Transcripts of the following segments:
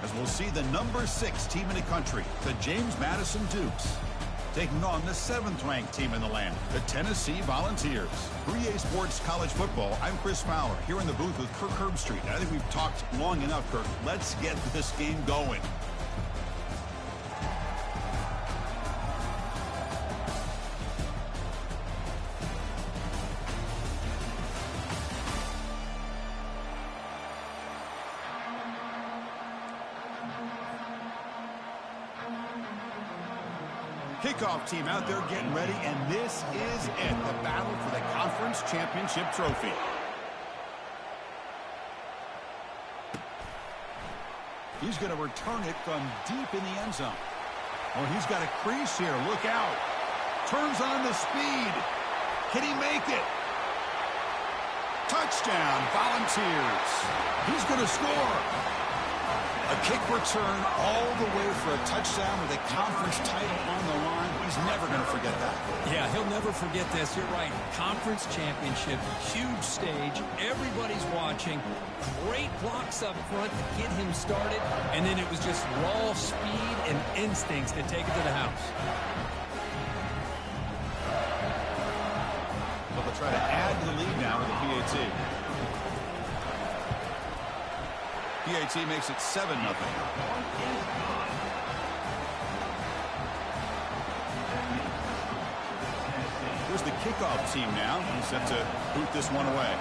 as we'll see the #6 team in the country, the James Madison Dukes, taking on the 7th-ranked team in the land, the Tennessee Volunteers. For EA Sports College Football, I'm Chris Fowler, here in the booth with Kirk Herbstreit. I think we've talked long enough, Kirk. Let's get this game going. Kickoff team out there getting ready, and this is it, the battle for the conference championship trophy. He's going to return it from deep in the end zone. Oh, he's got a crease here. Look out. Turns on the speed. Can he make it? Touchdown, Volunteers. He's going to score. A kick return all the way for a touchdown with a conference title on the line. He's never going to forget that. Yeah, he'll never forget this. You're right. Conference championship, huge stage. Everybody's watching. Great blocks up front to get him started. And then it was just raw speed and instincts to take it to the house. Well, they'll try to add to the lead now with a PAT. PAT makes it 7-0. Here's the kickoff team now. He's set to boot this one away.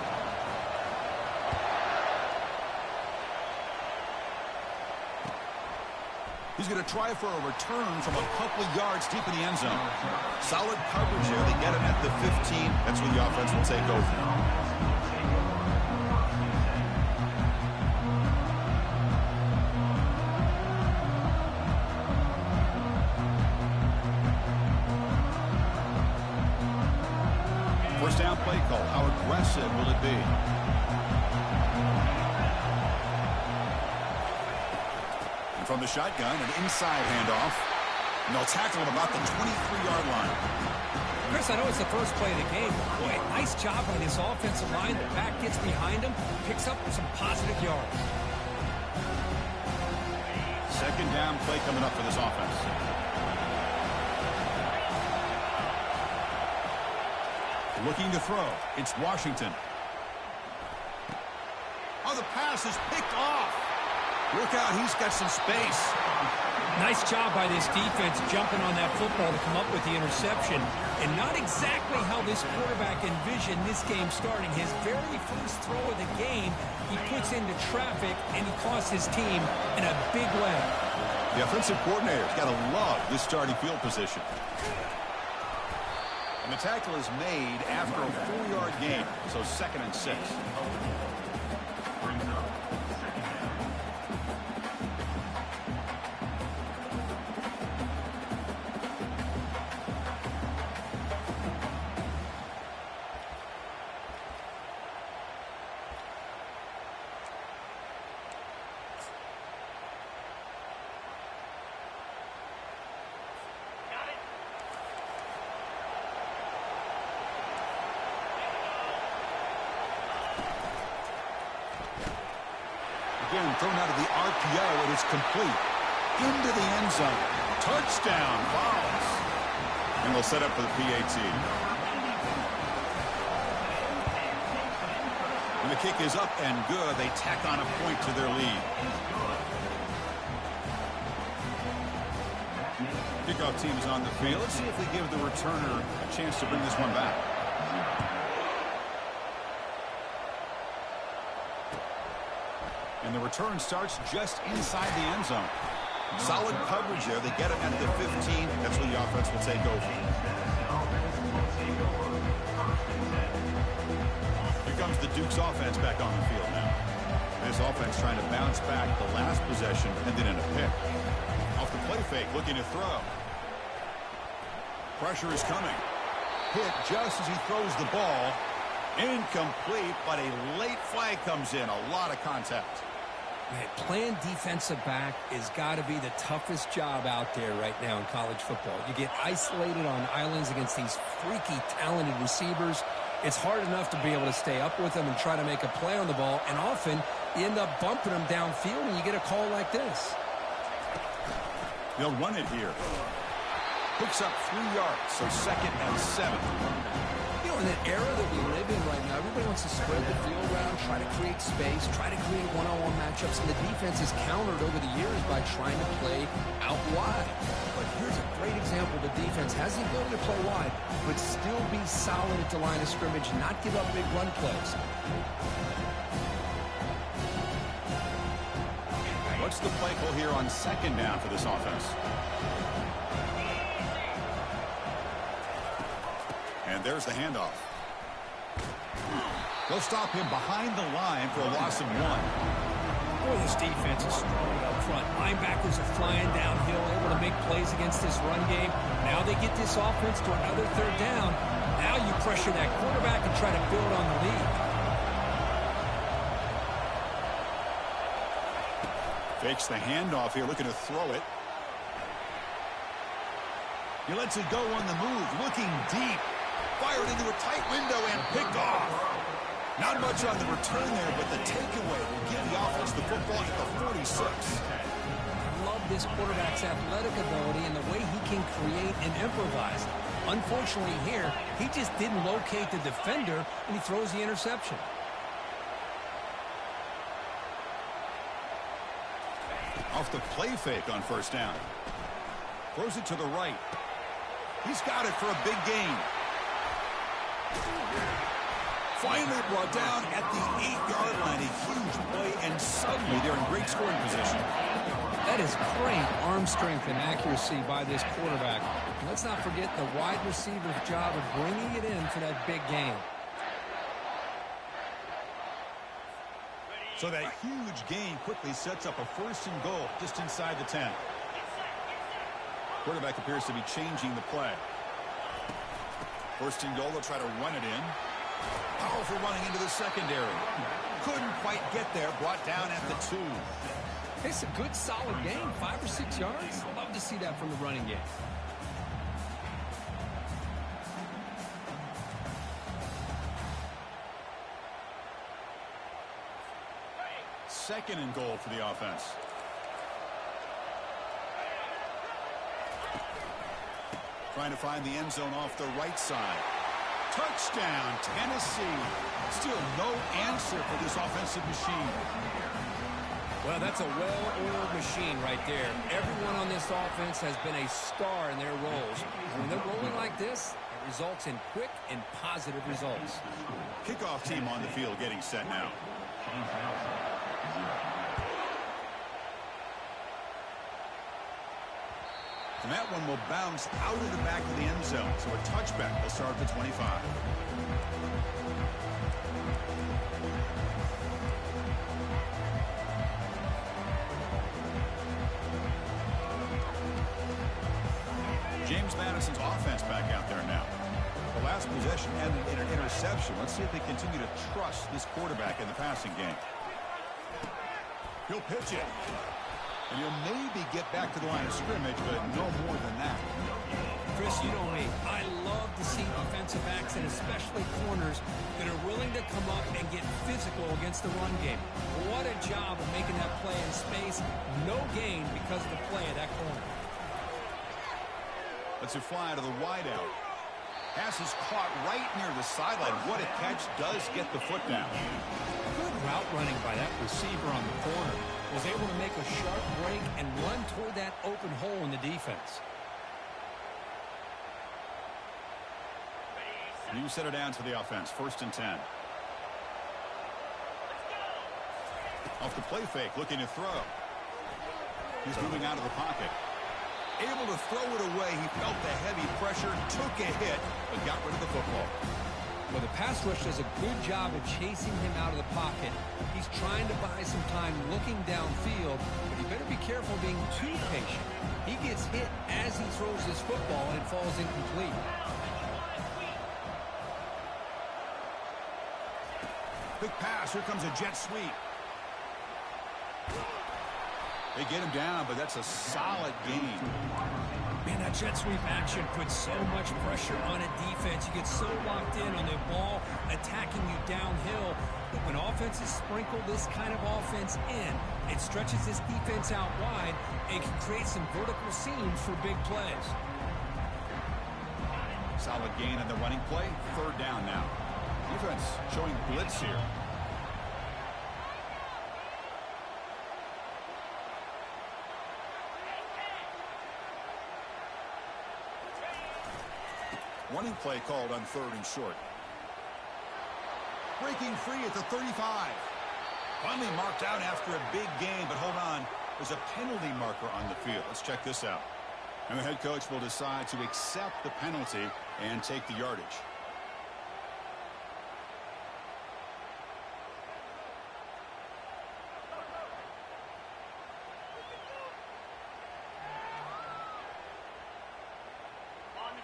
He's going to try for a return from a couple of yards deep in the end zone. Solid coverage here. They get him at the 15. That's where the offense will take over. First down play call. How aggressive will it be? And from the shotgun, an inside handoff. And they'll tackle him about the 23-yard line. Chris, I know it's the first play of the game. Boy, nice job on this offensive line. The back gets behind him, picks up some positive yards. Second down play coming up for this offense. Looking to throw. It's Washington. Oh, the pass is picked off. Look out, he's got some space. Nice job by this defense jumping on that football to come up with the interception. And not exactly how this quarterback envisioned this game starting. His very first throw of the game, he puts into traffic, and he costs his team in a big way. The offensive coordinator's got to love this starting field position. And the tackle is made after a 4-yard gain, so 2nd and 6. Again, thrown out of the RPO, it is complete. Into the end zone. Touchdown, Vols. And they'll set up for the PAT. And the kick is up and good. They tack on a point to their lead. Kickoff team is on the field. Let's see if they give the returner a chance to bring this one back. And the return starts just inside the end zone. Solid coverage there. They get it at the 15. That's where the offense will take over. Here comes the Dukes offense back on the field now. This offense trying to bounce back. The last possession ended in a pick. Off the play fake, looking to throw. Pressure is coming. Hit just as he throws the ball. Incomplete, but a late flag comes in. A lot of contact. Man, playing defensive back has got to be the toughest job out there right now in college football. You get isolated on islands against these freaky, talented receivers. It's hard enough to be able to stay up with them and try to make a play on the ball, and often You end up bumping them downfield, and you get a call like this. They'll run it here. Picks up 3 yards, so 2nd and 7. You know, in the era that we live in right now, everybody wants to spread the field around, try to create space, try to create one-on-one matchups, and the defense is countered over the years by trying to play out wide. But here's a great example. The defense has the ability to play wide, but still be solid at the line of scrimmage, not give up big run plays. What's the play call here on 2nd down for this offense? And there's the handoff. They'll stop him behind the line for a loss of 1. Boy, this defense is strong up front. Linebackers are flying downhill, able to make plays against this run game. Now they get this offense to another 3rd down. Now you pressure that quarterback and try to build on the lead. Fakes the handoff here, looking to throw it. He lets it go on the move, looking deep. Fired into a tight window and picked off. Not much on the return there, but the takeaway will give the offense the football at the 46. I love this quarterback's athletic ability and the way he can create and improvise. Unfortunately here, he just didn't locate the defender, and he throws the interception. Off the play fake on 1st down. Throws it to the right. He's got it for a big gain. Finally brought down at the 8-yard line. A huge play, and suddenly they're in great scoring position. That is great arm strength and accuracy by this quarterback. Let's not forget the wide receiver's job of bringing it in for that big gain. So that huge gain quickly sets up a 1st and goal just inside the 10. Quarterback appears to be changing the play. 1st and goal, they'll try to run it in. Powerful running into the secondary. Couldn't quite get there, brought down at the 2. It's a good, solid game, 5 or 6 yards. Love to see that from the running game. Second and goal for the offense. Trying to find the end zone off the right side. Touchdown, Tennessee. Still no answer for this offensive machine. Well, that's a well-oiled machine right there. Everyone on this offense has been a star in their roles. And when they're rolling like this, it results in quick and positive results. Kickoff team on the field getting set now. And that one will bounce out of the back of the end zone. So a touchback will start at the 25. James Madison's offense back out there now. The last possession ended in an interception. Let's see if they continue to trust this quarterback in the passing game. He'll pitch it. And he'll maybe get back to the line of scrimmage, but no more than that. Chris, you know me. I love to see offensive backs, and especially corners, that are willing to come up and get physical against the run game. What a job of making that play in space. No gain because of the play of that corner. Let's it fly to the wideout. Pass is caught right near the sideline. What a catch. Does get the foot down. Good route running by that receiver on the corner. Was able to make a sharp break and run toward that open hole in the defense. New set it down to the offense. 1st and 10. Off the play fake, looking to throw. He's moving out of the pocket. Able to throw it away. He felt the heavy pressure, took a hit, but got rid of the football. Well, the pass rush does a good job of chasing him out of the pocket. He's trying to buy some time looking downfield, but you better be careful being too patient. He gets hit as he throws this football, and it falls incomplete. Big pass. Here comes a jet sweep. They get him down, but that's a solid gain. Man, that jet sweep action puts so much pressure on a defense. You get so locked in on the ball attacking you downhill. But when offenses sprinkle this kind of offense in, it stretches this defense out wide and can create some vertical seams for big plays. Solid gain on the running play. Third down now. Defense showing blitz here. Running play called on 3rd and short. Breaking free at the 35. Finally marked out after a big gain, but hold on. There's a penalty marker on the field. Let's check this out. And the head coach will decide to accept the penalty and take the yardage.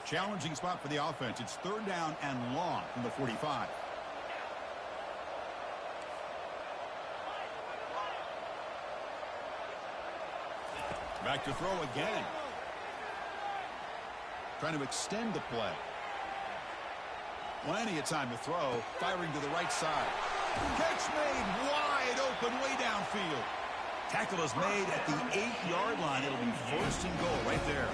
Challenging spot for the offense. It's 3rd down and long from the 45. Back to throw again. Trying to extend the play. Plenty of time to throw. Firing to the right side. Catch made wide open way downfield. Tackle is made at the 8-yard line. It'll be 1st and goal right there.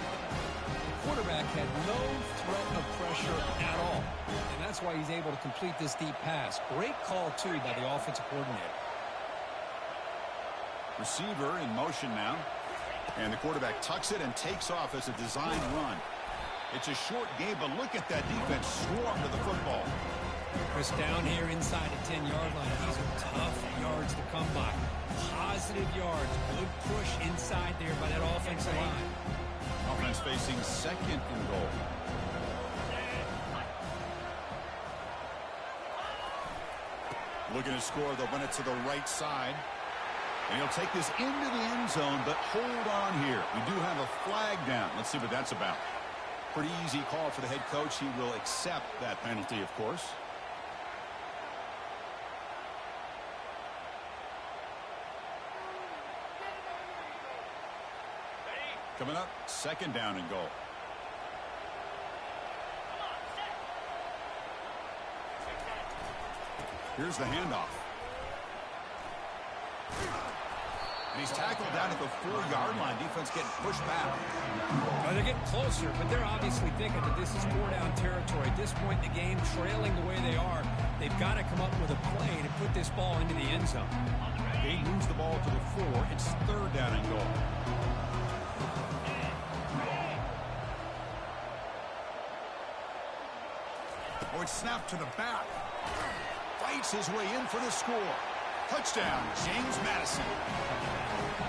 Quarterback had no threat of pressure at all, and that's why he's able to complete this deep pass. Great call, too, by the offensive coordinator. Receiver in motion now, and the quarterback tucks it and takes off as a design run. It's a short game, but look at that defense swarm to the football. Chris, down here inside the 10-yard line, these are tough yards to come by. Positive yards, good push inside there by that offensive line. Offense facing 2nd and goal. Looking to score, they'll run it to the right side. And he'll take this into the end zone, but hold on here. We do have a flag down. Let's see what that's about. Pretty easy call for the head coach. He will accept that penalty, of course. Coming up, 2nd down and goal. Here's the handoff. And he's tackled down at the 4-yard line. Defense getting pushed back. Well, they're getting closer, but they're obviously thinking that this is 4-down territory. At this point in the game, trailing the way they are, they've got to come up with a play to put this ball into the end zone. They moves the ball to the 4. It's 3rd down and goal. Oh, it's snapped to the back. Fights his way in for the score. Touchdown, James Madison.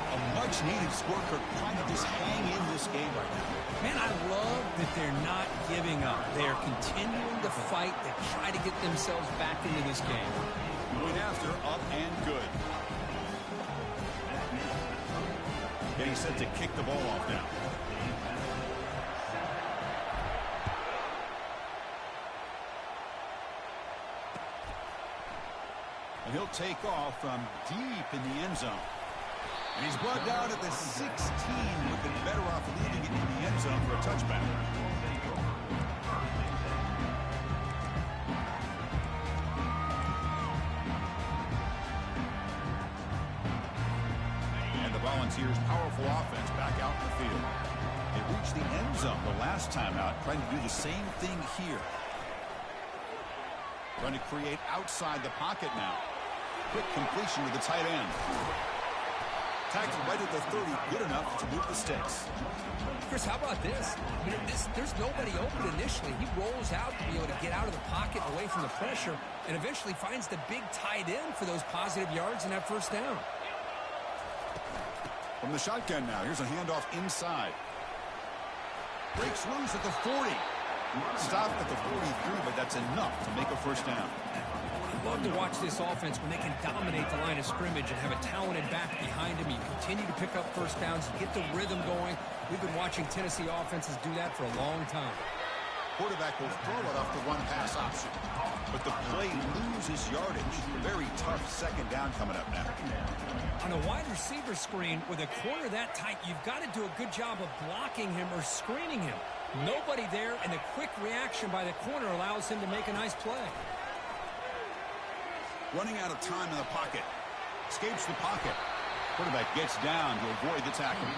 A much-needed score. Kirk trying to just hang in this game right now. Man, I love that they're not giving up. They are continuing to fight to try to get themselves back into this game. Going after, up and good. Getting set to kick the ball off now. And he'll take off from deep in the end zone. And he's brought down at the 16. Looking better off leading it in the end zone for a touchback. And the Volunteers' powerful offense back out in the field. They reached the end zone the last time out, trying to do the same thing here. Trying to create outside the pocket now. Quick completion to the tight end. Tackled right at the 30, good enough to move the sticks. Chris, how about this? I mean, there's nobody open initially. He rolls out to be able to get out of the pocket away from the pressure and eventually finds the big tight end for those positive yards in that 1st down. From the shotgun now, here's a handoff inside. Breaks loose at the 40. Stopped at the 43, but that's enough to make a 1st down. I love to watch this offense when they can dominate the line of scrimmage and have a talented back behind him. You continue to pick up 1st downs, you get the rhythm going. We've been watching Tennessee offenses do that for a long time. quarterback will throw it off the run-pass option. But the play loses yardage. Very tough second down coming up now. On a wide receiver screen with a corner that tight, you've got to do a good job of blocking him or screening him. Nobody there, and the quick reaction by the corner allows him to make a nice play. Running out of time in the pocket. Escapes the pocket. Quarterback gets down to avoid the tackle.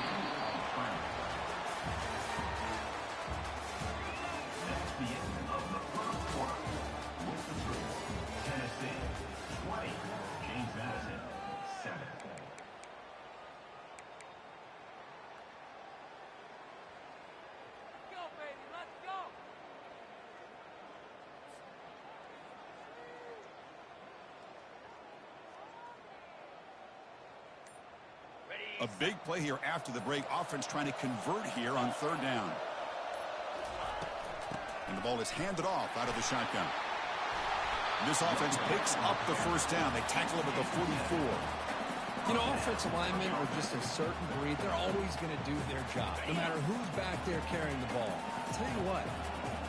Tennessee, 20. James Madison, 7. Go, baby, let's go! A big play here after the break. Offense trying to convert here on third down. And the ball is handed off out of the shotgun. This offense picks up the first down. They tackle him at the 44. You know, offensive linemen are just a certain breed. They're always going to do their job, no matter who's back there carrying the ball. I'll tell you what,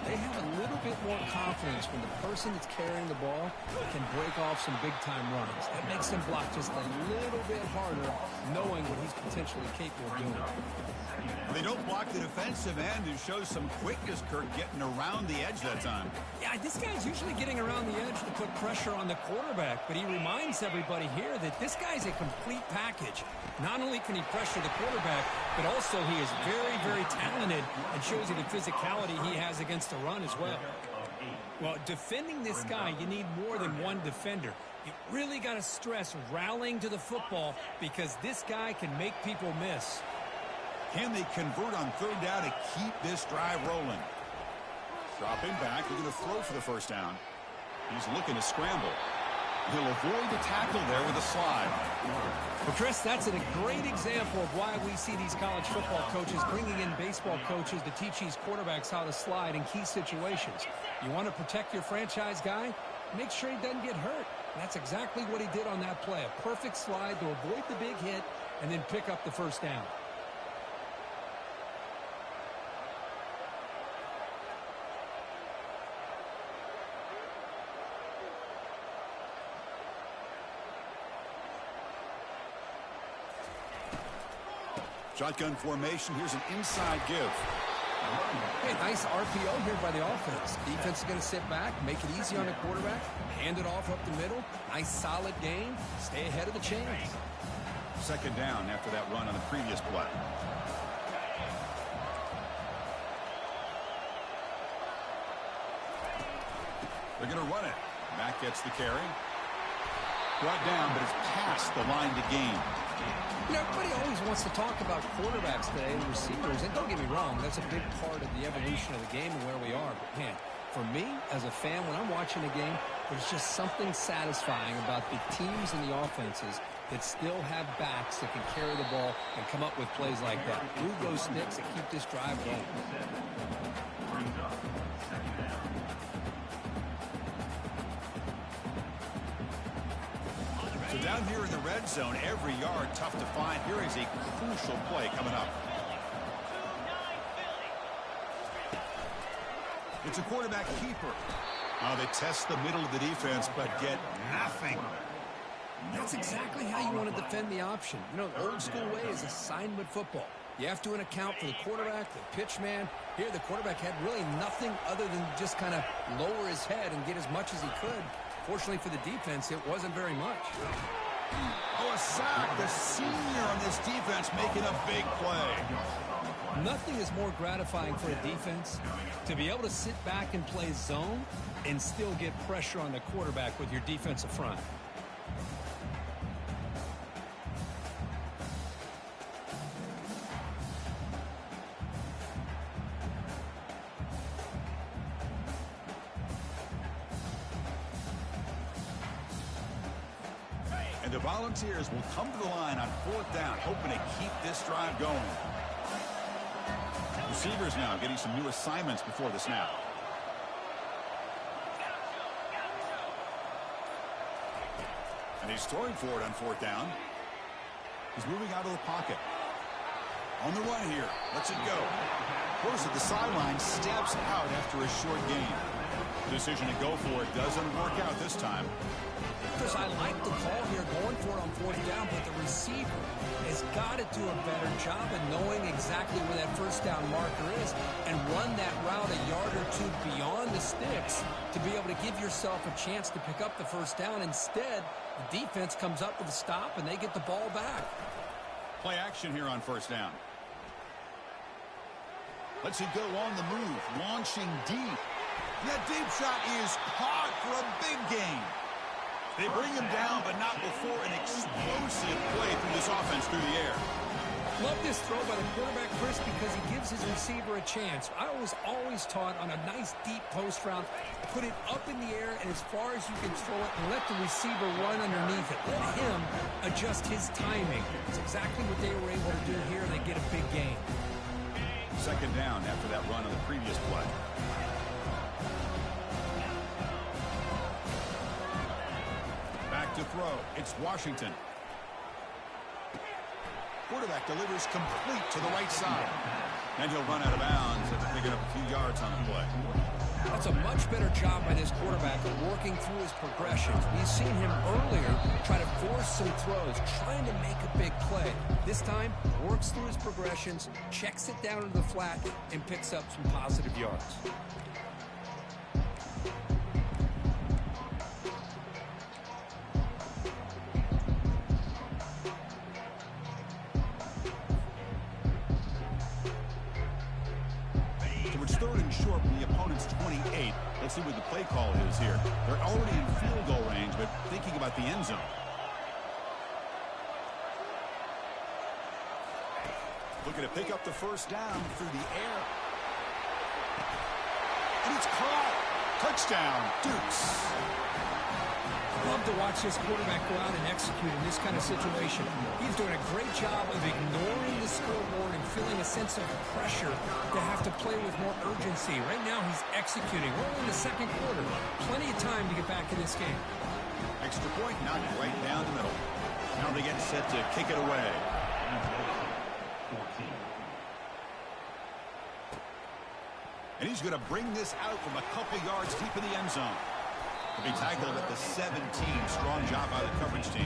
they have a little bit more confidence when the person that's carrying the ball can break off some big-time runs. That makes them block just a little bit harder, knowing what he's potentially capable of doing. They don't block the defensive end, who shows some quickness, Kirk, getting around the edge that time. Yeah, this guy's usually getting around the edge to put pressure on the quarterback, but he reminds everybody here that this guy's a complete package. Not only can he pressure the quarterback, but also he is very, very talented and shows you the physicality he has against the run as well. Well, defending this guy, you need more than one defender. You really got to stress rallying to the football because this guy can make people miss. Can they convert on third down to keep this drive rolling? Dropping back, looking to throw for the first down. He's looking to scramble. He'll avoid the tackle there with a slide. Well, Chris, that's a great example of why we see these college football coaches bringing in baseball coaches to teach these quarterbacks how to slide in key situations. You want to protect your franchise guy? Make sure he doesn't get hurt. And that's exactly what he did on that play. A perfect slide to avoid the big hit and then pick up the first down. Shotgun formation. Here's an inside give. Hey, nice RPO here by the offense. Defense is going to sit back, make it easy on the quarterback, hand it off up the middle. Nice solid game. Stay ahead of the chains. Second down after that run on the previous play. They're going to run it. Mack gets the carry. Brought down, but it's past the line to gain. You know, everybody always wants to talk about quarterbacks today and receivers, and don't get me wrong, that's a big part of the evolution of the game and where we are. But, man, for me, as a fan, when I'm watching a game, there's just something satisfying about the teams and the offenses that still have backs that can carry the ball and come up with plays like that. Move those sticks and keep this drive going. So down here in the red zone, every yard tough to find. Here is a crucial play coming up. It's a quarterback keeper. They test the middle of the defense, but get nothing. That's exactly how you want to defend the option. You know, the old school way is assignment football. You have to account for the quarterback, the pitch man. Here, the quarterback had really nothing other than just kind of lower his head and get as much as he could. Fortunately for the defense, it wasn't very much. Oh, a sack. The senior on this defense making a big play. Nothing is more gratifying for a defense to be able to sit back and play zone and still get pressure on the quarterback with your defensive front. And the Volunteers will come to the line on fourth down, hoping to keep this drive going. Receivers now getting some new assignments before the snap. And he's throwing for it on fourth down. He's moving out of the pocket. On the run here. Lets it go. Goes to the sideline, steps out after a short gain. Decision to go for it doesn't work out this time. Chris, I like the call here going for it on fourth down, but the receiver has got to do a better job of knowing exactly where that first down marker is and run that route a yard or two beyond the sticks to be able to give yourself a chance to pick up the first down. Instead, the defense comes up with a stop and they get the ball back. Play action here on first down. Let's it go on the move, launching deep. That deep shot is caught for a big gain. They bring him down, but not before an explosive play through this offense through the air. Love this throw by the quarterback, Chris, because he gives his receiver a chance. I was always taught on a nice deep post route, put it up in the air and as far as you can throw it and let the receiver run underneath it. Let him adjust his timing. It's exactly what they were able to do here. They get a big gain. Second down after that run on the previous play. Back to throw. It's Washington. Quarterback delivers complete to the right side. And he'll run out of bounds after picking up a few yards on the play. That's a much better job by this quarterback of working through his progressions. We've seen him earlier try to force some throws, trying to make a big play. This time, works through his progressions, checks it down into the flat, and picks up some positive yards. Short from the opponent's 28. Let's see what the play call is here. They're already in field goal range, but thinking about the end zone. Looking to pick up the first down through the air. And it's caught. Touchdown, Dukes. Love to watch this quarterback go out and execute in this kind of situation. He's doing a great job of ignoring the scoreboard and feeling a sense of pressure to have to play with more urgency. Right now, he's executing. We're in the second quarter. Plenty of time to get back in this game. Extra point, knocked right down the middle. Now they get set to kick it away. And he's going to bring this out from a couple yards deep in the end zone. To be tackled at the 17. Strong job by the coverage team.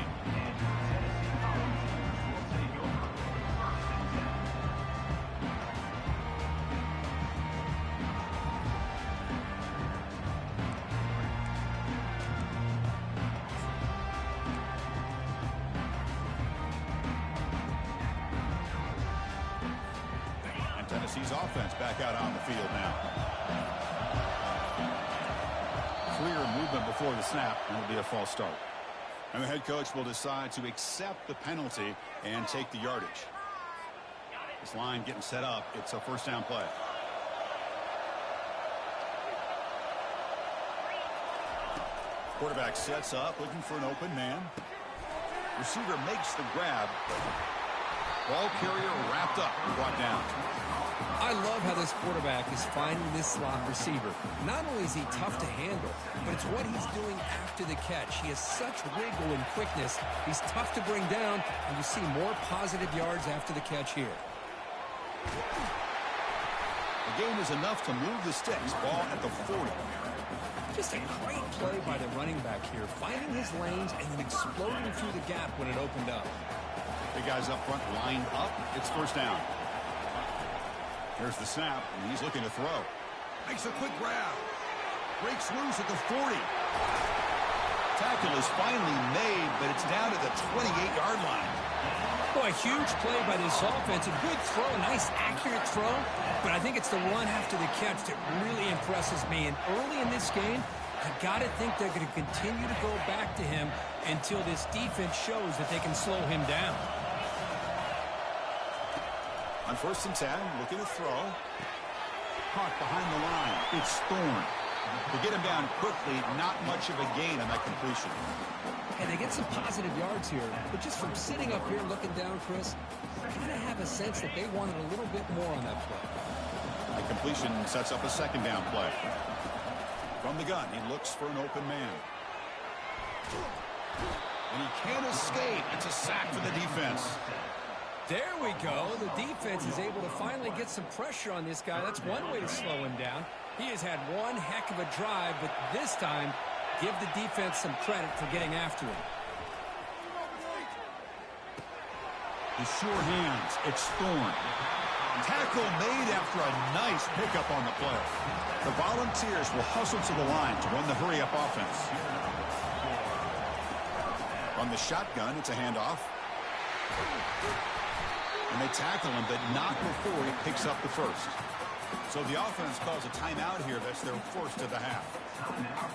And Tennessee's offense back out on the field now. Clear movement before the snap, and it'll be a false start. And the head coach will decide to accept the penalty and take the yardage. This line getting set up. It's a first down play. Quarterback sets up, looking for an open man. Receiver makes the grab. Ball carrier wrapped up and brought down. I love how this quarterback is finding this slot receiver. Not only is he tough to handle, but it's what he's doing after the catch. He has such wiggle and quickness. He's tough to bring down, and you see more positive yards after the catch here. The gain is enough to move the sticks. Ball at the 40. Just a great play by the running back here, finding his lanes and then exploding through the gap when it opened up. Big guys up front lined up. It's first down. Here's the snap, and he's looking to throw. Makes a quick grab. Breaks loose at the 40. Tackle is finally made, but it's down to the 28-yard line. Boy, huge play by this offense. A good throw, nice accurate throw. But I think it's the run after the catch that really impresses me. And early in this game, I got to think they're going to continue to go back to him until this defense shows that they can slow him down. On first and 10, looking to throw. Caught behind the line. It's Thorne. To get him down quickly, not much of a gain on that completion. And they get some positive yards here. But just from sitting up here looking down, Chris, I kind of have a sense that they wanted a little bit more on that play. The completion sets up a second down play. From the gun, he looks for an open man. And he can't escape. It's a sack for the defense. There we go. The defense is able to finally get some pressure on this guy. That's one way to slow him down. He has had one heck of a drive, but this time, give the defense some credit for getting after him. The sure hands. It's Thorne. Tackle made after a nice pickup on the play. The Volunteers will hustle to the line to run the hurry-up offense. From the shotgun, it's a handoff. And they tackle him, but not before he picks up the first. So the offense calls a timeout here. That's their first of the half.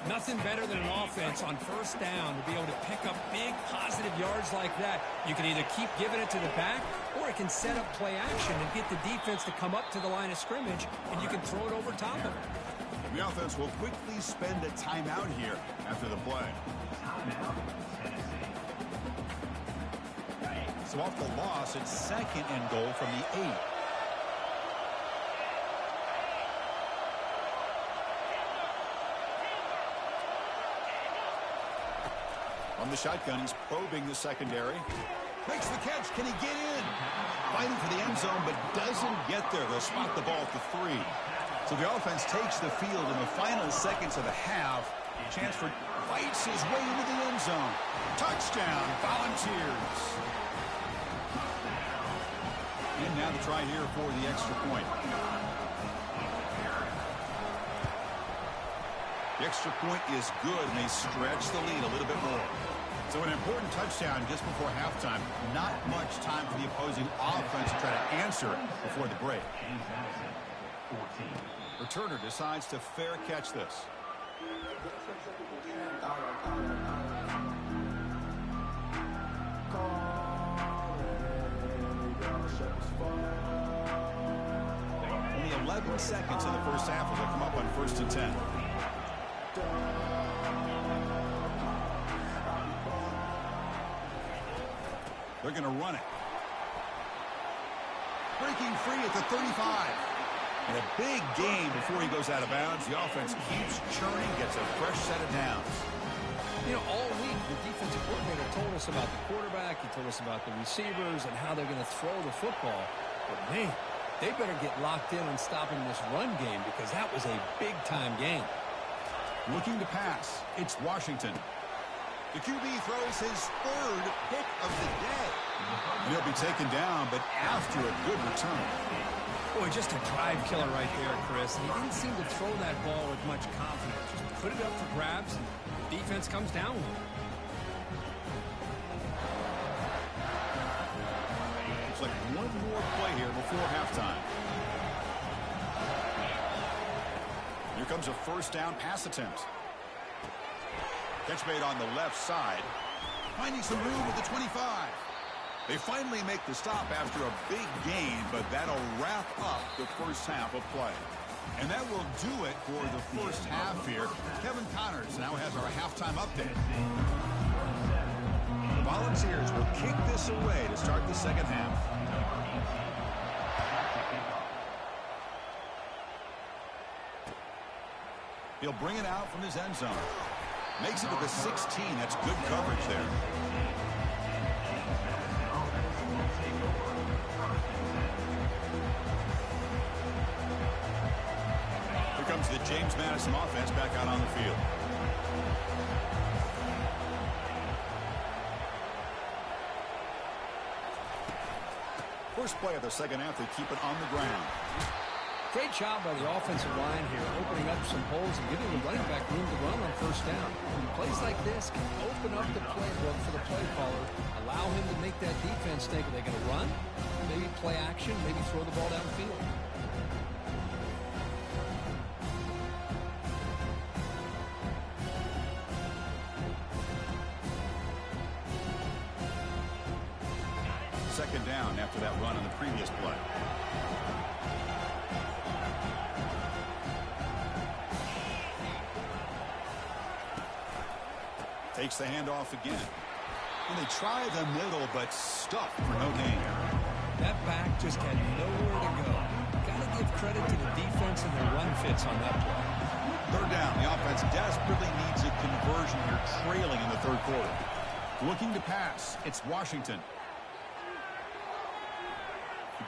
Nothing better than an offense on first down to be able to pick up big positive yards like that. You can either keep giving it to the back, or it can set up play action and get the defense to come up to the line of scrimmage, and you can throw it over top of it. The offense will quickly spend a timeout here after the play. So off the loss, it's second and goal from the 8. On the shotgun, he's probing the secondary. Makes the catch. Can he get in? Fighting for the end zone, but doesn't get there. They'll spot the ball at the 3. So the offense takes the field in the final seconds of the half. Chancellor fights his way into the end zone. Touchdown, Volunteers. And now the try here for the extra point. The extra point is good, and they stretch the lead a little bit more. So an important touchdown just before halftime. Not much time for the opposing offense to try to answer it before the break. Returner decides to fair catch this. Only 11 seconds in the first half as they come up on 1st and 10. They're going to run it. Breaking free at the 35. And a big gain before he goes out of bounds. The offense keeps churning, gets a fresh set of downs. You know, all week, the defensive coordinator told us about the quarterback. He told us about the receivers and how they're going to throw the football. But, man, they better get locked in on stopping this run game because that was a big-time game. Looking to pass. It's Washington. The QB throws his 3rd pick of the day. And he'll be taken down, but after a good return. Boy, just a drive killer right there, Chris. And he didn't seem to throw that ball with much confidence. Just put it up for grabs, and the defense comes down with it. Looks like one more play here before halftime. Here comes a first down pass attempt. Catch made on the left side. Finding some room at the 25. They finally make the stop after a big gain, but that'll wrap up the first half of play. And that will do it for the first half here. Kevin Connors now has our halftime update. The Volunteers will kick this away to start the second half. He'll bring it out from his end zone. Makes it to the 16. That's good coverage there. Here comes the James Madison offense back out on the field. First play of the second half, they keep it on the ground. Great job by the offensive line here, opening up some holes and giving the running back room to run on first down. Plays like this can open up the playbook for the play caller, allow him to make that defense think, are they going to run? Maybe play action, maybe throw the ball downfield. Second down after that run on the previous play. Takes the handoff again. And they try the middle, but stuffed for no gain. That back just had nowhere to go. Got to give credit to the defense and their run fits on that play. Third down. The offense desperately needs a conversion here, trailing in the third quarter. Looking to pass. It's Washington.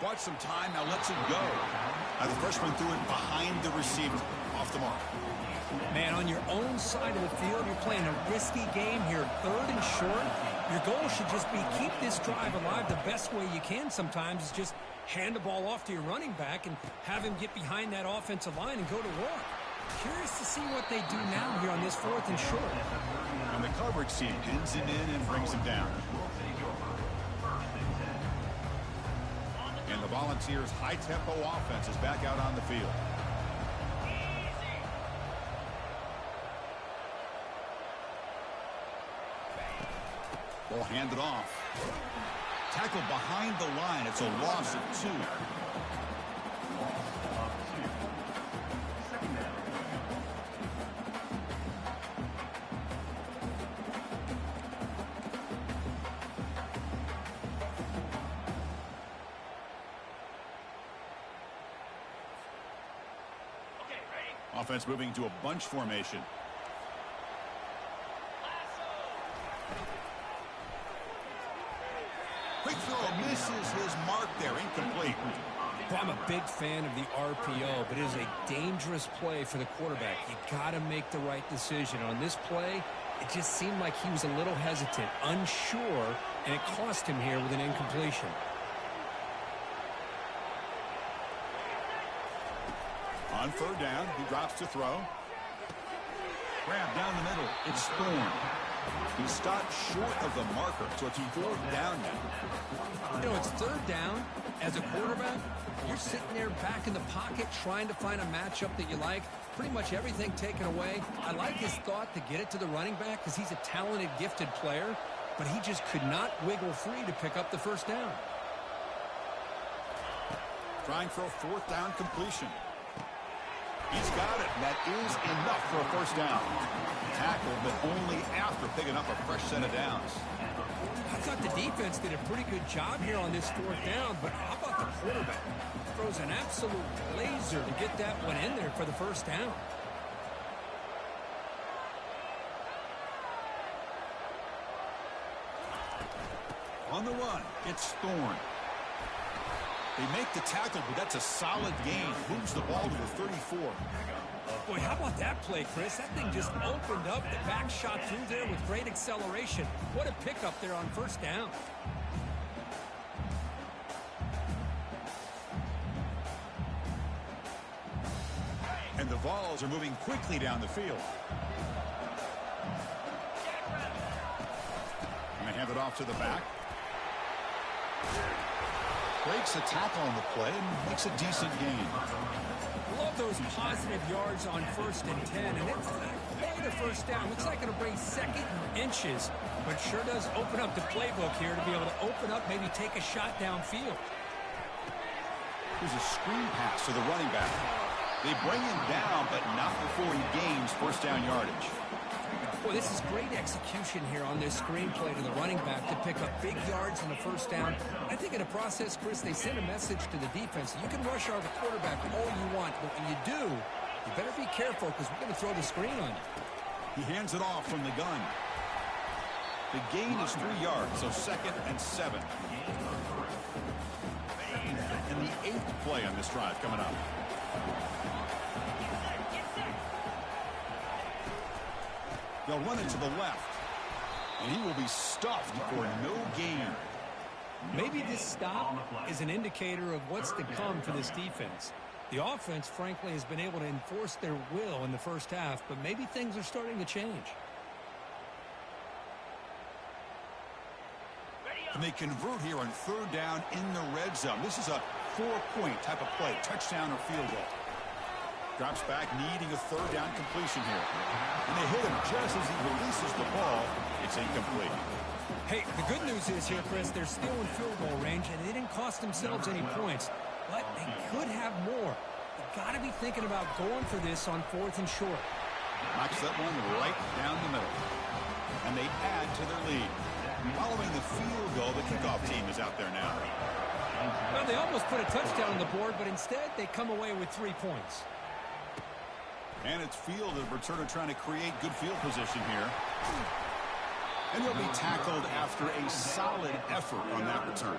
bought some time, now lets it go. Now the freshman threw it behind the receiver, off the mark. Man, on your own side of the field, you're playing a risky game here, 3rd and short. Your goal should just be keep this drive alive the best way you can sometimes is just hand the ball off to your running back and have him get behind that offensive line and go to work. Curious to see what they do now here on this 4th and short. And the coverage team pins him in and brings him down. And the Volunteers' high-tempo offense is back out on the field. Ball handed off. Tackled behind the line. It's a loss of 2. Offense moving to a bunch formation. Quick throw misses his mark there. Incomplete. Well, I'm a big fan of the RPO, but it is a dangerous play for the quarterback. You got to make the right decision. On this play, it just seemed like he was a little hesitant, unsure, and it cost him here with an incompletion. On 3rd down, he drops to throw. Grab down the middle. It's Thorne. He stopped short of the marker, so it's 4th down now. You know, it's 3rd down. As a quarterback, you're sitting there back in the pocket trying to find a matchup that you like. Pretty much everything taken away. I like his thought to get it to the running back because he's a talented, gifted player, but he just could not wiggle free to pick up the 1st down. Trying for a 4th down completion. He's got it. That is enough for a 1st down. Tackle, but only after picking up a fresh set of downs. I thought the defense did a pretty good job here on this 4th down, but how about the quarterback? Throws an absolute laser to get that one in there for the 1st down. On the run, it's Thorne. They make the tackle, but that's a solid gain. Moves the ball to the 34. Boy, how about that play, Chris? That thing just opened up. The back shot through there with great acceleration. What a pickup there on 1st down. And the Vols are moving quickly down the field. And they hand it off to the back. Breaks a tackle on the play and makes a decent gain. Love those positive yards on 1st and 10, and it's not quite a 1st down. Looks like it'll bring 2nd and inches, but sure does open up the playbook here to be able to open up, maybe take a shot downfield. Here's a screen pass to the running back. They bring him down, but not before he gains 1st down yardage. Boy, this is great execution here on this screenplay to the running back to pick up big yards in the 1st down. I think in the process, Chris, they send a message to the defense. You can rush our quarterback all you want, but when you do, you better be careful because we're going to throw the screen on you. He hands it off from the gun. The gain is 3 yards, so 2nd and 7. And the 8th play on this drive coming up. They'll run it to the left. And he will be stuffed for no gain. Maybe this stop is an indicator of what's to come for this defense. The offense, frankly, has been able to enforce their will in the 1st half, but maybe things are starting to change. And they convert here on 3rd down in the red zone. This is a 4-point type of play, touchdown or field goal. Drops back, needing a 3rd down completion here. And they hit him just as he releases the ball. It's incomplete. Hey, the good news is here, Chris, they're still in field goal range, and they didn't cost themselves any points. But they could have more. They've got to be thinking about going for this on 4th and short. Knocks that one right down the middle. And they add to their lead. Following the field goal, the kickoff team is out there now. Well, they almost put a touchdown on the board, but instead they come away with 3 points. And it's field, the returner trying to create good field position here. And he'll be tackled after a solid effort on that return.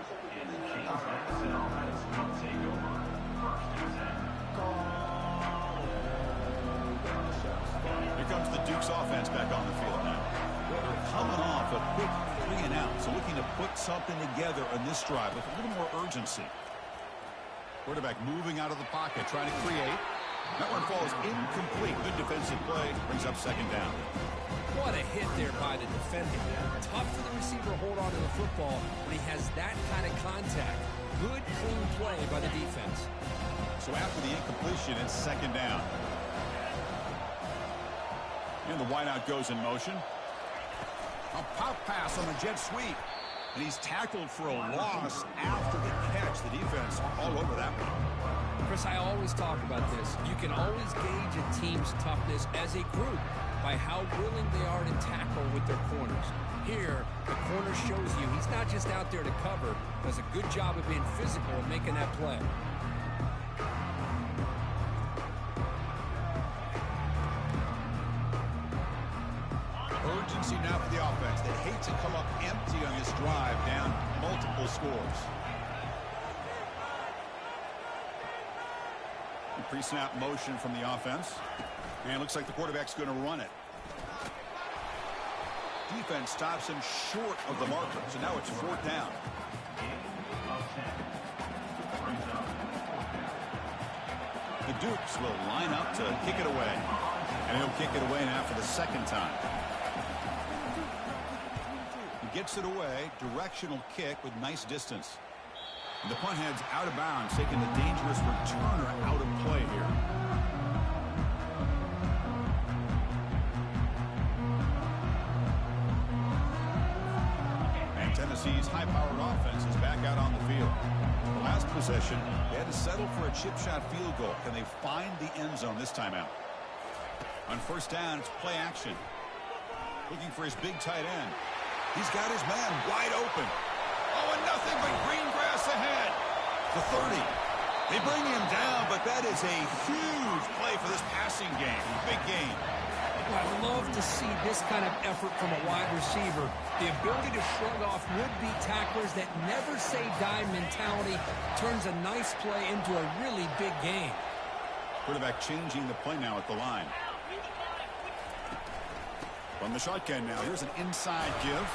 Here comes the Duke's offense back on the field now. They're coming off a quick 3-and-out, so looking to put something together on this drive with a little more urgency. Quarterback moving out of the pocket, trying to create. That one falls incomplete. Good defensive play. Brings up second down. What a hit there by the defender. Tough for the receiver to hold on to the football when he has that kind of contact. Good, clean play by the defense. So after the incompletion, it's second down. And the wideout goes in motion. A pop pass on the jet sweep. And he's tackled for a loss after the catch. The defense all over that one. Chris, I always talk about this. You can always gauge a team's toughness as a group by how willing they are to tackle with their corners. Here, the corner shows you he's not just out there to cover, does a good job of being physical and making that play. Urgency now for the offense. They hate to come up empty on this drive, down multiple scores. Pre-snap motion from the offense. And it looks like the quarterback's going to run it. Defense stops him short of the marker, so now it's fourth down. The Dukes will line up to kick it away. And he'll kick it away now for the second time. He gets it away, directional kick with nice distance. And the punt heads out of bounds, taking the dangerous returner out of play here. And Tennessee's high-powered offense is back out on the field. The last possession, they had to settle for a chip shot field goal. Can they find the end zone this time out? On first down, it's play action. Looking for his big tight end. He's got his man wide open. Oh, and nothing but green grass ahead. The 30. They bring him down, but that is a huge play for this passing game. Big game. I love to see this kind of effort from a wide receiver. The ability to shrug off would-be tacklers that never say die mentality turns a nice play into a really big game. Quarterback changing the play now at the line. From the shotgun now, here's an inside give.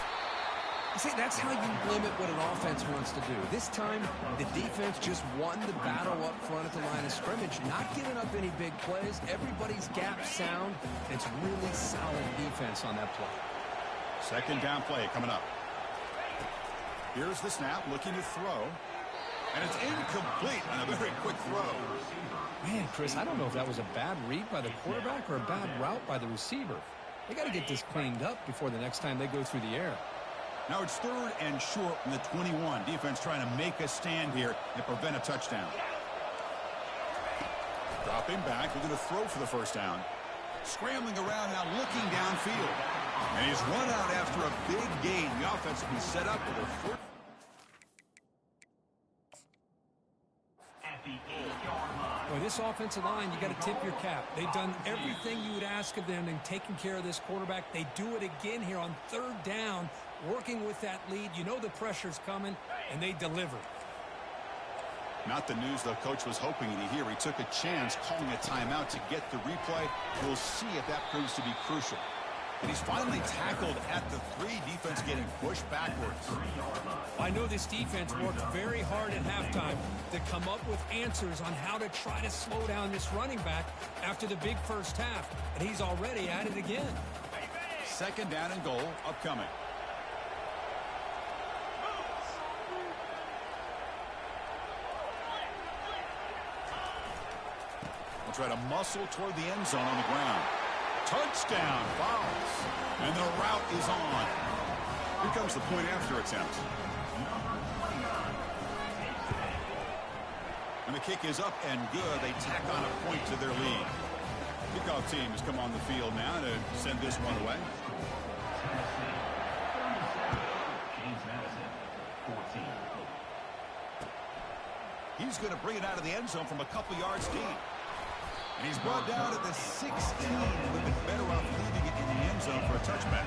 See, that's how you limit what an offense wants to do. This time, the defense just won the battle up front at the line of scrimmage, not giving up any big plays. Everybody's gap sound. It's really solid defense on that play. Second down play coming up. Here's the snap, looking to throw. And it's incomplete on a very quick throw. Man, Chris, I don't know if that was a bad read by the quarterback or a bad route by the receiver. They got to get this cleaned up before the next time they go through the air. Now it's third and short from the 21. Defense trying to make a stand here and prevent a touchdown. Dropping back, looking to throw for the first down. Scrambling around now, looking downfield. And he's run out after a big gain. The offense will be set up with a foot. Boy, this offensive line, you got to tip your cap. They've done everything you would ask of them in taking care of this quarterback. They do it again here on third down, working with that lead. You know the pressure's coming, and they deliver. Not the news the coach was hoping to hear. He took a chance calling a timeout to get the replay. We'll see if that proves to be crucial. And he's finally tackled at the 3. Defense getting pushed backwards. I know this defense worked very hard at halftime to come up with answers on how to try to slow down this running back after the big first half. And he's already at it again. Second down and goal upcoming. We'll try to muscle toward the end zone on the ground. Touchdown, fouls, and the route is on. Here comes the point after attempt. And the kick is up and good. They tack on a point to their lead. Kickoff team has come on the field now to send this one away. He's going to bring it out of the end zone from a couple yards deep. And he's brought down at the 16. Would have been better off leaving it in the end zone for a touchback.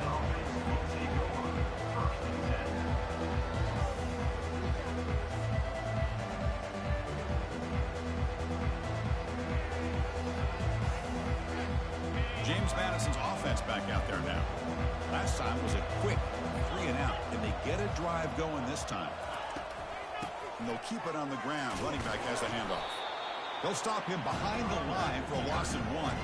James Madison's offense back out there now. Last time was a quick 3 and out, and they get a drive going this time. And they'll keep it on the ground. Running back has a handoff. They'll stop him behind the line for a loss of 1.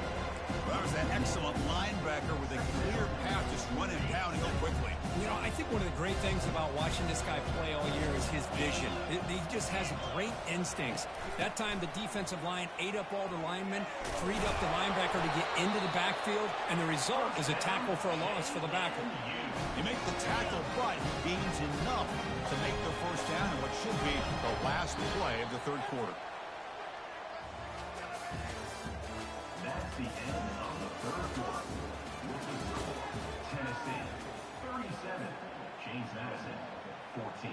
Well, that was an excellent linebacker with a clear path, just run him down and go quickly. You know, I think one of the great things about watching this guy play all year is his vision. He just has great instincts. That time, the defensive line ate up all the linemen, freed up the linebacker to get into the backfield, and the result is a tackle for a loss for the backer. He made the tackle, but he gains enough to make the first down in what should be the last play of the third quarter. That's the end of the third quarter. With the score, Tennessee 37, James Madison 14.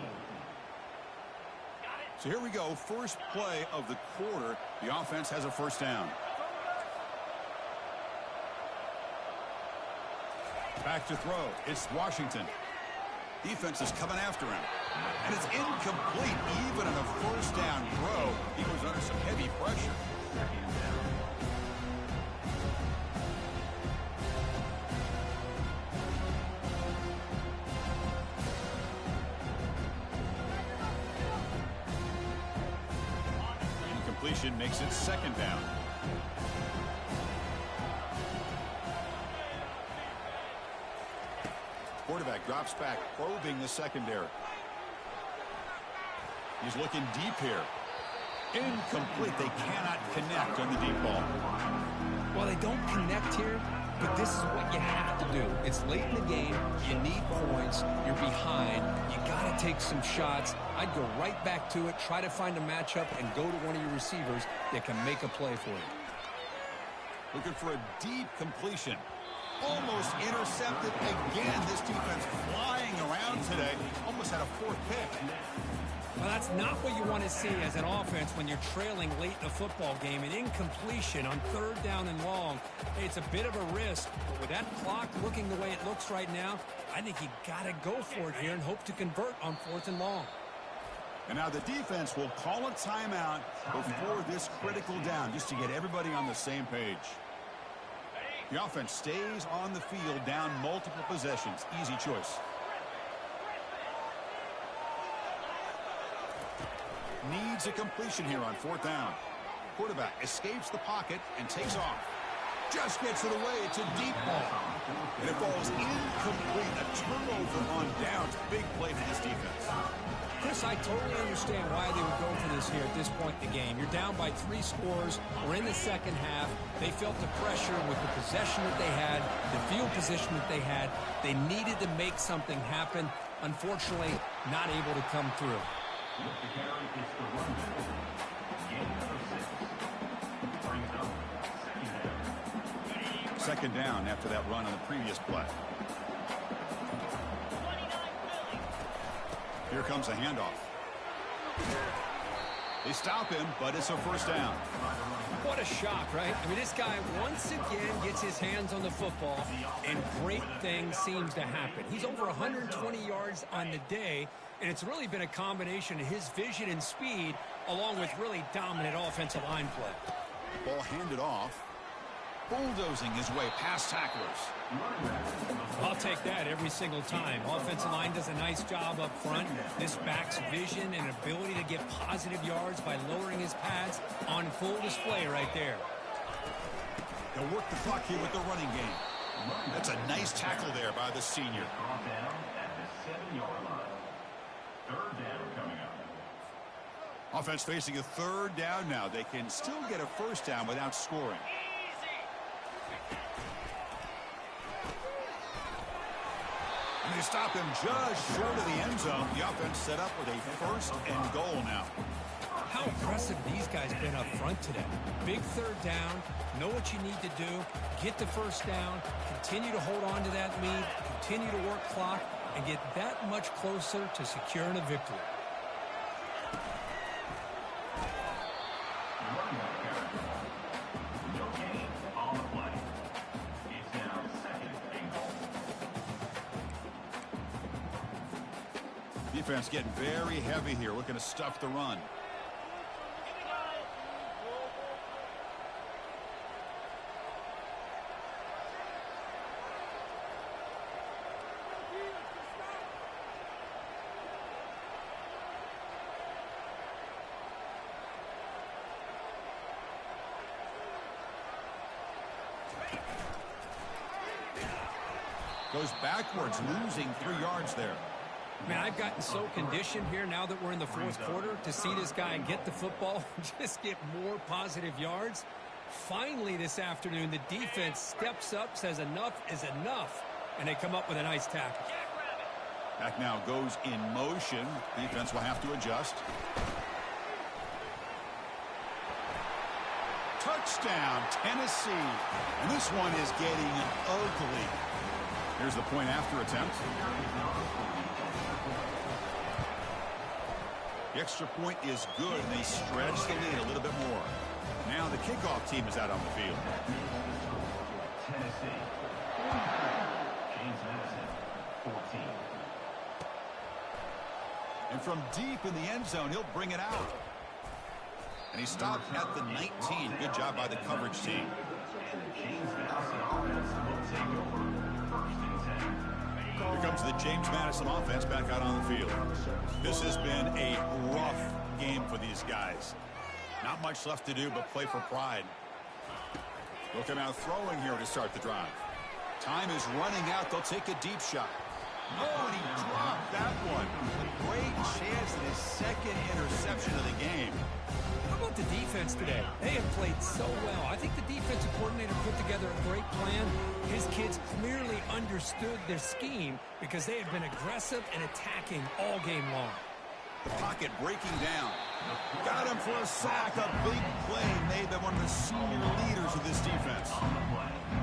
So here we go, first play of the quarter. The offense has a first down. Back to throw. It's Washington. Defense is coming after him. And it's incomplete. Even on a first down throw, he was under some heavy pressure. Second down. Incompletion makes it second down. Quarterback drops back, probing the secondary. He's looking deep here. Incomplete. They cannot connect on the deep ball. Well, they don't connect here, but this is what you have to do. It's late in the game. You need points. You're behind. You got to take some shots. I'd go right back to it, try to find a matchup, and go to one of your receivers that can make a play for you. Looking for a deep completion. Almost intercepted again. This defense flying around today. Almost had a fourth pick. Well, that's not what you want to see as an offense when you're trailing late in a football game. An incompletion on third down and long. It's a bit of a risk, but with that clock looking the way it looks right now, I think you got to go for it here and hope to convert on fourth and long. And now the defense will call a timeout before this critical down, just to get everybody on the same page. The offense stays on the field, down multiple possessions. Easy choice. Needs a completion here on fourth down. Quarterback escapes the pocket and takes off. Just gets it away. It's a deep ball. And it falls incomplete. A turnover on downs. Big play for this defense. Chris, I totally understand why they would go for this here at this point in the game. You're down by 3 scores. We're in the second half. They felt the pressure with the possession that they had, the field position that they had. They needed to make something happen. Unfortunately, not able to come through. With the carry, it's the run. Gain of 6. Brings up second down. Second down after that run on the previous play. Here comes a handoff. They stop him, but it's a first down. What a shock, right? I mean, this guy once again gets his hands on the football, and great things seems to happen. He's over 120 yards on the day, and it's really been a combination of his vision and speed, along with really dominant offensive line play. Ball handed off. Bulldozing his way past tacklers. I'll take that every single time. Offensive line does a nice job up front. This back's vision and ability to get positive yards by lowering his pads on full display right there. They'll work the clock here with the running game. That's a nice tackle there by the senior. Brought down at the 7-yard line. Third down coming up. Offense facing a third down now. They can still get a first down without scoring. And they stop him just short of the end zone. The offense set up with a first and goal now. How impressive these guys been up front today. Big third down, know what you need to do, get the first down, continue to hold on to that lead, continue to work clock, and get that much closer to securing a victory. No gain on the play. It's now second and goal. Defense getting very heavy here, looking to stuff the run. Goes backwards, losing 3 yards there. Man, I've gotten so conditioned here now that we're in the fourth quarter to see this guy get the football and just get more positive yards. Finally this afternoon, the defense steps up, says enough is enough, and they come up with a nice tackle. Back now goes in motion. Defense will have to adjust. Touchdown, Tennessee. And this one is getting ugly. Here's the point after attempt. The extra point is good, and they stretch the lead a little bit more. Now the kickoff team is out on the field. Tennessee. James Madison, 14. And from deep in the end zone, he'll bring it out. And he stopped at the 19. Good job by the coverage team. And the James Madison offense will take over. Here comes the James Madison offense back out on the field. This has been a rough game for these guys. Not much left to do but play for pride. They'll come out throwing here to start the drive. Time is running out. They'll take a deep shot. Oh, and he dropped that one. A great chance at his second interception of the game. How about the defense today? They have played so well. I think the defensive coordinator put together a great plan. His kids clearly understood their scheme because they had been aggressive and attacking all game long. The pocket breaking down. Got him for a sack. A big play made by one of the senior leaders of this defense.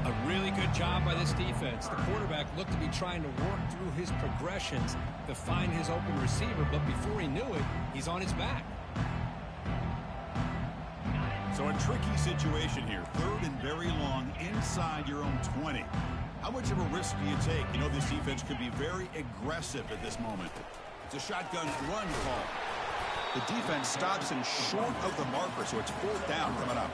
A really good job by this defense. The quarterback looked to be trying to work through his progressions to find his open receiver, but before he knew it, he's on his back. So a tricky situation here. 3rd and very long inside your own 20. How much of a risk do you take? You know this defense could be very aggressive at this moment. It's a shotgun run call. The defense stops him short of the marker, so it's 4th down coming up.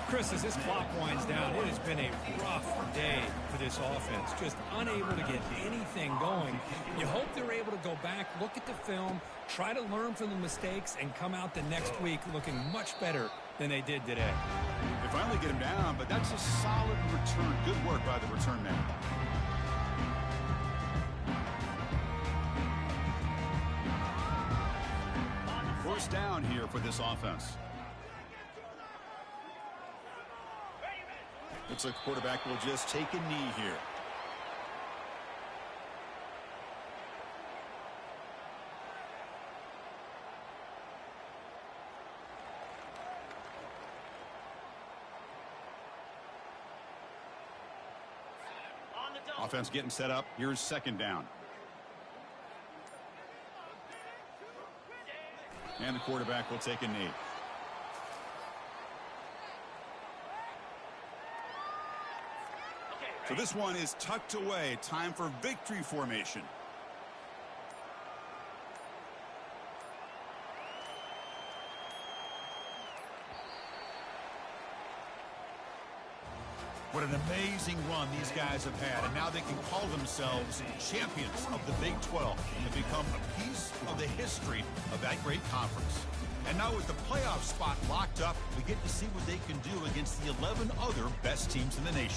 Chris, as this clock winds down, it has been a rough day for this offense. Just unable to get anything going. You hope they're able to go back, look at the film, try to learn from the mistakes, and come out the next week looking much better than they did today. They finally get him down, but that's a solid return. Good work by the return man. First down here for this offense. Looks like the quarterback will just take a knee here. Offense getting set up. Here's 2nd down. And the quarterback will take a knee. So this one is tucked away. Time for victory formation. What an amazing run these guys have had, and now they can call themselves champions of the Big 12 and become a piece of the history of that great conference. And now with the playoff spot locked up, we get to see what they can do against the 11 other best teams in the nation.